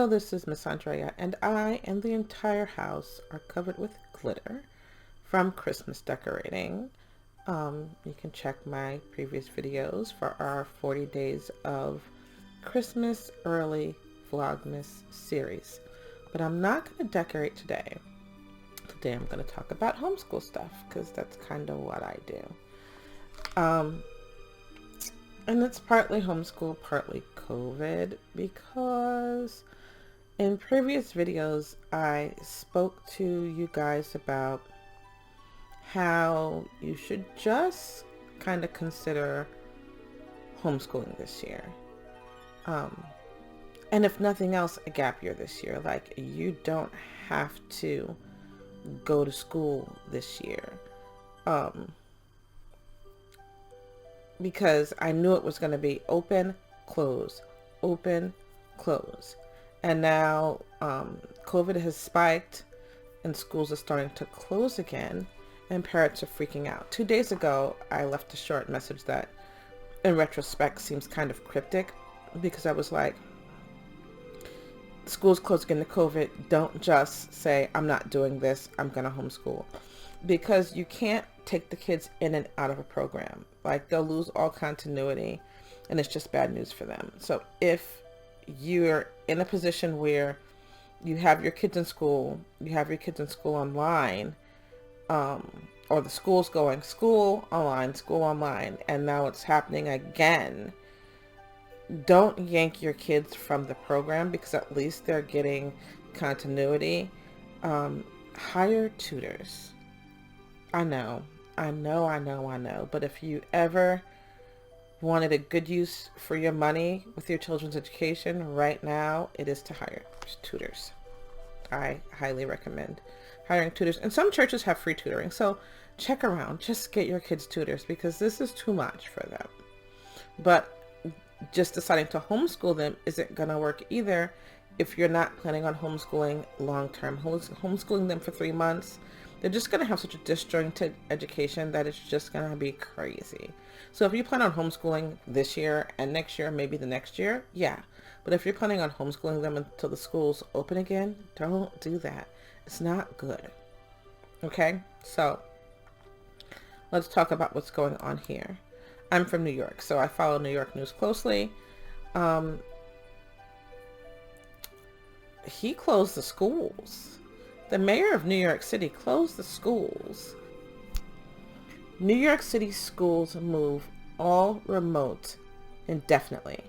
Hello, this is Miss Andrea, and I and the entire house are covered with glitter from Christmas decorating. You can check my previous videos for our 40 days of Christmas early Vlogmas series. But I'm not going to decorate today. Today I'm going to talk about homeschool stuff because that's kind of what I do. And it's partly homeschool, partly COVID, because in previous videos I spoke to you guys about how you should just kind of consider homeschooling this year. And if nothing else, a gap year this year. Like, you don't have to go to school this year. Because I knew it was going to be open, close, open, close. And now COVID has spiked and schools are starting to close again and parents are freaking out. 2 days ago, I left a short message that in retrospect seems kind of cryptic, because I was like, schools closing into COVID, don't just say, I'm not doing this, I'm going to homeschool. Because you can't take the kids in and out of a program. Like, they'll lose all continuity and it's just bad news for them. So if you're in a position where you have your kids in school, you have your kids in school online, or the school's going school online, and now it's happening again, don't yank your kids from the program, because at least they're getting continuity. Hire tutors. I know, but if you ever wanted a good use for your money with your children's education, right now it is to hire tutors. I highly recommend hiring tutors. And some churches have free tutoring, so check around. Just get your kids tutors, because this is too much for them. But just deciding to homeschool them isn't going to work either if you're not planning on homeschooling long-term. Homeschooling them for 3 months, they're just going to have such a disjointed education that it's just going to be crazy. So if you plan on homeschooling this year and next year, maybe the next year, yeah. But if you're planning on homeschooling them until the schools open again, don't do that. It's not good. Okay? So let's talk about what's going on here. I'm from New York, so I follow New York news closely. He closed the schools. The mayor of New York City closed the schools. New York City schools move all remote indefinitely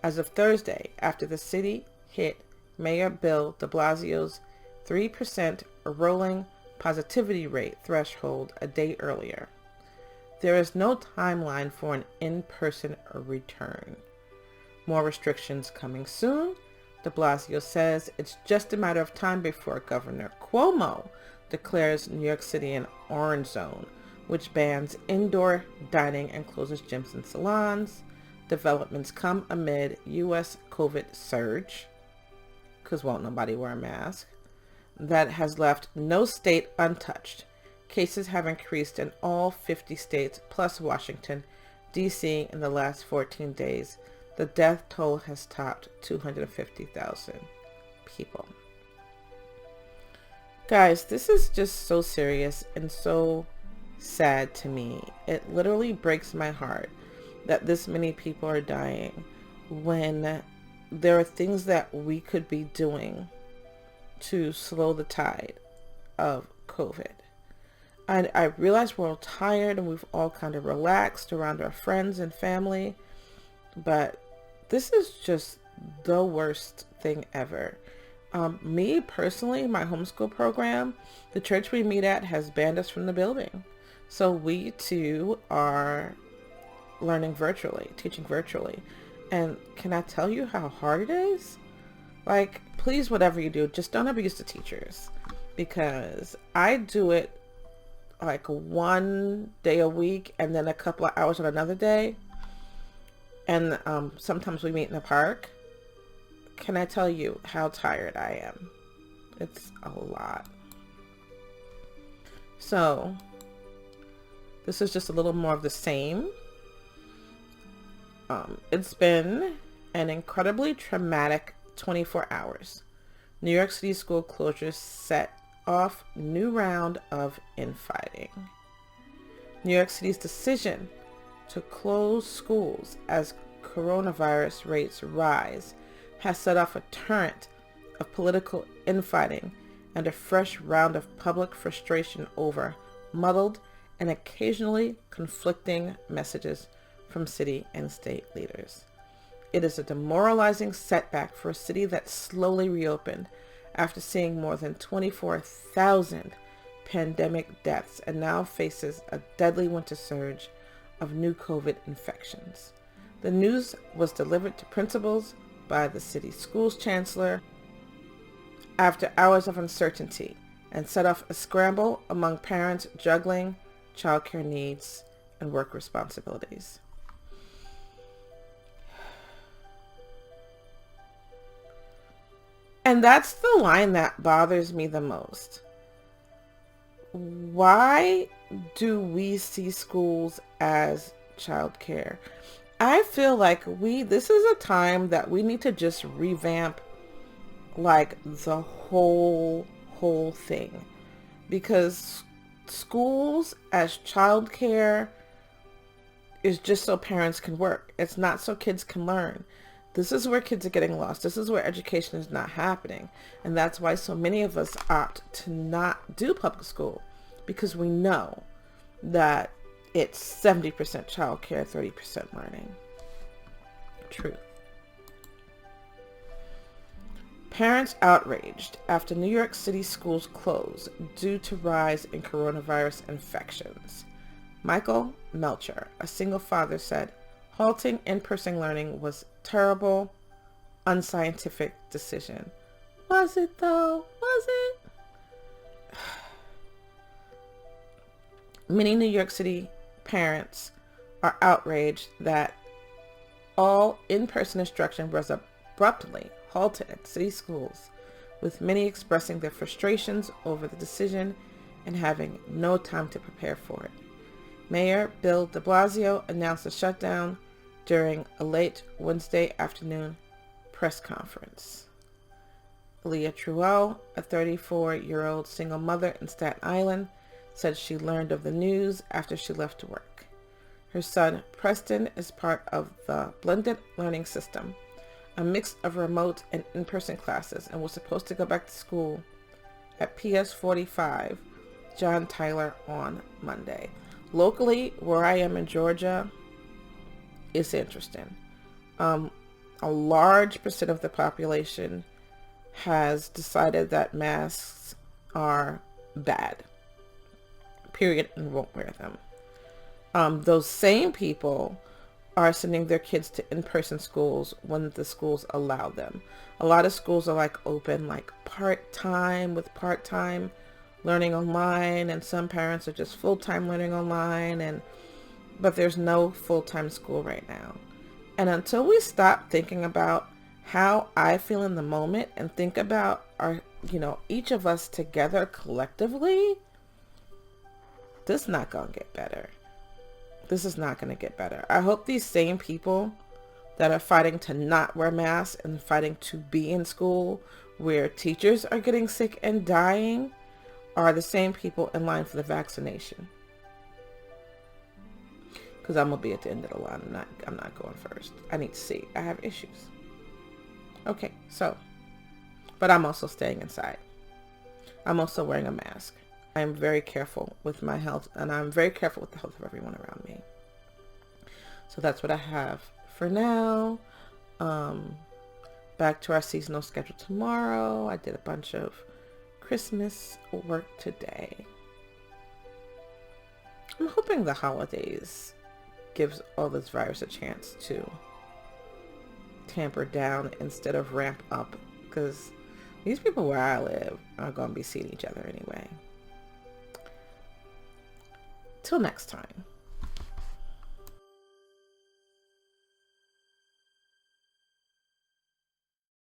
as of Thursday, after the city hit Mayor Bill de Blasio's 3% rolling positivity rate threshold a day earlier. There is no timeline for an in-person return. More restrictions coming soon. De Blasio says it's just a matter of time before Governor Cuomo declares New York City an orange zone, which bans indoor dining and closes gyms and salons. Developments come amid U.S. COVID surge, because won't nobody wear a mask, that has left no state untouched. Cases have increased in all 50 states plus Washington, D.C. in the last 14 days. The death toll has topped 250,000 people. Guys, this is just so serious and so sad to me. It literally breaks my heart that this many people are dying when there are things that we could be doing to slow the tide of COVID. And I realize we're all tired and we've all kind of relaxed around our friends and family, but this is just the worst thing ever. Me personally, my homeschool program, the church we meet at has banned us from the building. So we too are learning virtually, teaching virtually. And can I tell you how hard it is? Like, please, whatever you do, just don't abuse the teachers, because I do it like 1 day a week and then a couple of hours on another day. And sometimes we meet in the park. Can I tell you how tired I am? It's a lot. So this is just a little more of the same. It's been an incredibly traumatic 24 hours. New York City school closures set off new round of infighting. New York City's decision to close schools as coronavirus rates rise has set off a torrent of political infighting and a fresh round of public frustration over muddled and occasionally conflicting messages from city and state leaders. It is a demoralizing setback for a city that slowly reopened after seeing more than 24,000 pandemic deaths and now faces a deadly winter surge of new COVID infections. The news was delivered to principals by the city's schools chancellor after hours of uncertainty and set off a scramble among parents juggling childcare needs and work responsibilities. And that's the line that bothers me the most. Why do we see schools as childcare? I feel like this is a time that we need to just revamp like the whole thing, because schools as childcare is just so parents can work. It's not so kids can learn. This is where kids are getting lost. This is where education is not happening. And that's why so many of us opt to not do public school, because we know that it's 70% childcare, 30% learning. Truth. Parents outraged after New York City schools close due to rise in coronavirus infections. Michael Melcher, a single father, said halting in-person learning was terrible, unscientific decision. Was it though? Was it? Many New York City parents are outraged that all in-person instruction was abruptly halted at city schools, with many expressing their frustrations over the decision and having no time to prepare for it. Mayor Bill de Blasio announced a shutdown during a late Wednesday afternoon press conference. Leah Trudeau, a 34-year-old single mother in Staten Island, said she learned of the news after she left work. Her son, Preston, is part of the blended learning system, a mix of remote and in-person classes, and was supposed to go back to school at PS 45 John Tyler on Monday. Locally, where I am in Georgia, it's interesting. A large percent of the population has decided that masks are bad, period, and won't wear them. Those same people are sending their kids to in-person schools when the schools allow them. A lot of schools are like open like part-time with part-time learning online, and some parents are just full-time learning online, but there's no full-time school right now. And until we stop thinking about how I feel in the moment and think about our, each of us together collectively, this is not going to get better. This is not going to get better. I hope these same people that are fighting to not wear masks and fighting to be in school where teachers are getting sick and dying are the same people in line for the vaccination. Because I'm going to be at the end of the line. I'm not going first. I need to see. I have issues. Okay, but I'm also staying inside. I'm also wearing a mask. I'm very careful with my health, and I'm very careful with the health of everyone around me. So that's what I have for now. Back to our seasonal schedule tomorrow. I did a bunch of Christmas work today. I'm hoping the holidays gives all this virus a chance to tamper down instead of ramp up, because these people where I live are going to be seeing each other anyway. Till next time.